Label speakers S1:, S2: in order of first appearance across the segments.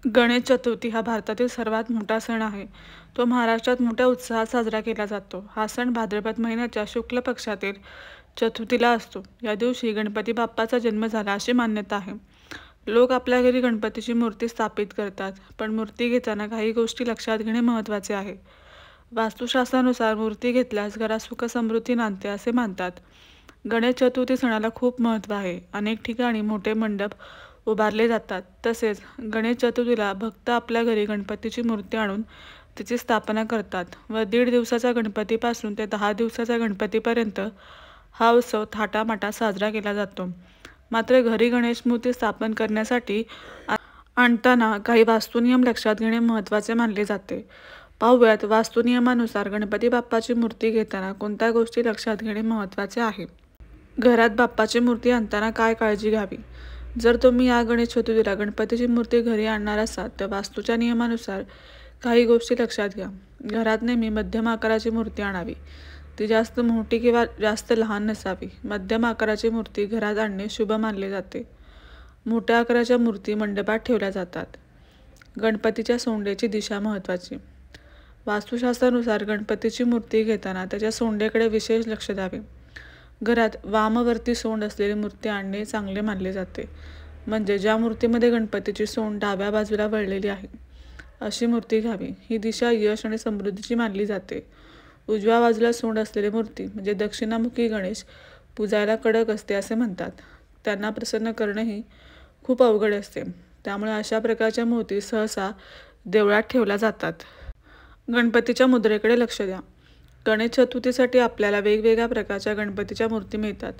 S1: गणेश चतुर्थी हा भारतातील सर्वात मोठा सण आहे. तो महाराष्ट्रात मोठ्या उत्साहात साजरा केला जातो. हा सण भाद्रपद महिन्याच्या शुक्ल पक्षातील चतुर्थीला असतो. या दिवशी गणपती बाप्पाचा जन्म झाला अशी मान्यता आहे. लोक आपल्या घरी गणपतीची मूर्ती स्थापित करतात, पण मूर्ती घेताना काही गोष्टी लक्षात घेणे महत्त्वाचे आहे. वास्तुशास्त्रानुसार मूर्ती घेतल्यास घरात सुख समृद्धी नांदते असे मानतात. गणेश चतुर्थी सणाला खूप महत्त्व आहे. अनेक ठिकाणी मोठे मंडप उभारले जातात. तसेच गणेश चतुर्थीला भक्त आपल्या घरी गणपतीची मूर्ती आणून तिची स्थापना करतात व 1.5 दिवसाचा गणपतीपासून ते 10 दिवसाचा गणपतीपर्यंत हा उत्सव थाटामाटात साजरा केला जातो. मात्र घरी गणेश मूर्ती स्थापन करण्यासाठी आणताना काही वास्तुनियम लक्षात घेणे महत्त्वाचे मानले जाते. पाहूयात वास्तुनियमानुसार गणपती बाप्पाची मूर्ती घेताना कोणत्या गोष्टी लक्षात घेणे महत्त्वाचे आहे. घरात बाप्पाची मूर्ती आणताना काय काळजी घ्यावी. जर तुम्ही या गणेश चतुर्थीला गणपतीची मूर्ती घरी आणणार असाल तर वास्तूच्या नियमानुसार काही गोष्टी लक्षात घ्या. घरात नेहमी मध्यम आकाराची मूर्ती आणावी. ती जास्त मोठी किंवा जास्त लहान नसावी. मध्यम आकाराची मूर्ती घरात आणणे शुभ मानले जाते. मोठ्या आकाराच्या मूर्ती मंडपात ठेवल्या जातात. गणपतीच्या सोंडेची दिशा महत्त्वाची. वास्तुशास्त्रानुसार गणपतीची मूर्ती घेताना त्याच्या सोंडेकडे विशेष लक्ष द्यावे. घरात वामवर्ती सोंड असलेली मूर्ती आणणे चांगले मानले जाते. म्हणजे ज्या मूर्तीमध्ये गणपतीची सोंड डाव्या बाजूला वळलेली आहे अशी मूर्ती घ्यावी. ही दिशा यश आणि समृद्धीची मानली जाते. उजव्या बाजूला सोंड असलेली मूर्ती म्हणजे दक्षिणामुखी गणेश पूजायला कडक असते असे म्हणतात. त्यांना प्रसन्न करणेही खूप अवघड असते. त्यामुळे अशा प्रकारच्या मूर्ती सहसा देवळात ठेवल्या जातात. गणपतीच्या मुद्रेकडे लक्ष द्या. गणेश चतुर्थीसाठी आपल्याला वेगवेगळ्या प्रकारच्या गणपतीच्या मूर्ती मिळतात.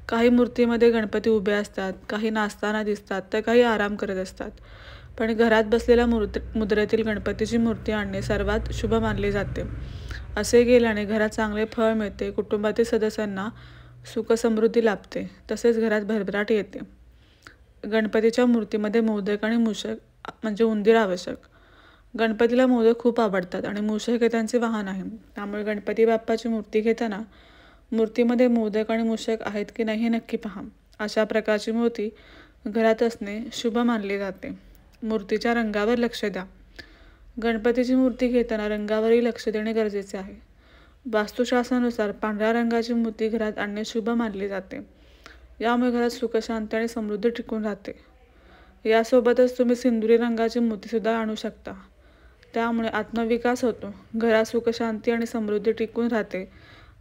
S1: काही मूर्तीमध्ये गणपती उभे असतात, काही नाचताना दिसतात तर काही आराम करत असतात. पण घरात बसलेल्या मुद्रेतील गणपतीची मूर्ती आणणे सर्वात शुभ मानले जाते. असे केल्याने घरात चांगले फळ मिळते, कुटुंबातील सदस्यांना सुख समृद्धी लाभते, तसेच घरात भरभराट येते. गणपतीच्या मूर्तीमध्ये मोदक आणि मूषक म्हणजे उंदीर आवश्यक. गणपतीला मोदक खूप आवडतात आणि मूषक हे त्यांचे वाहन आहे. त्यामुळे गणपती बाप्पाची मूर्ती घेताना मूर्तीमध्ये मोदक आणि मूषक आहेत की नाही हे नक्की पहा. अशा प्रकारची मूर्ती घरात असणे शुभ मानले जाते. मूर्तीच्या रंगावर लक्ष द्या. गणपतीची मूर्ती घेताना रंगावरही लक्ष देणे गरजेचे आहे. वास्तुशास्त्रानुसार पांढऱ्या रंगाची मूर्ती घरात आणणे शुभ मानले जाते. यामुळे घरात सुख, शांती आणि समृद्धी टिकून राहते. यासोबतच तुम्ही सिंदुरी रंगाची मूर्तीसुद्धा आणू शकता. त्यामुळे आत्मविकास होतो, घरात सुख, शांती आणि समृद्धी टिकून राहते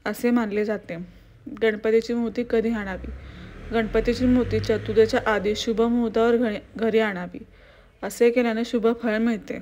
S1: असे मानले जाते. गणपतीची मूर्ती कधी आणावी. गणपतीची मूर्ती चतुर्थीच्या आधी शुभ मुहूर्तावर घरी आणावी. असे केल्याने शुभ फळ मिळते.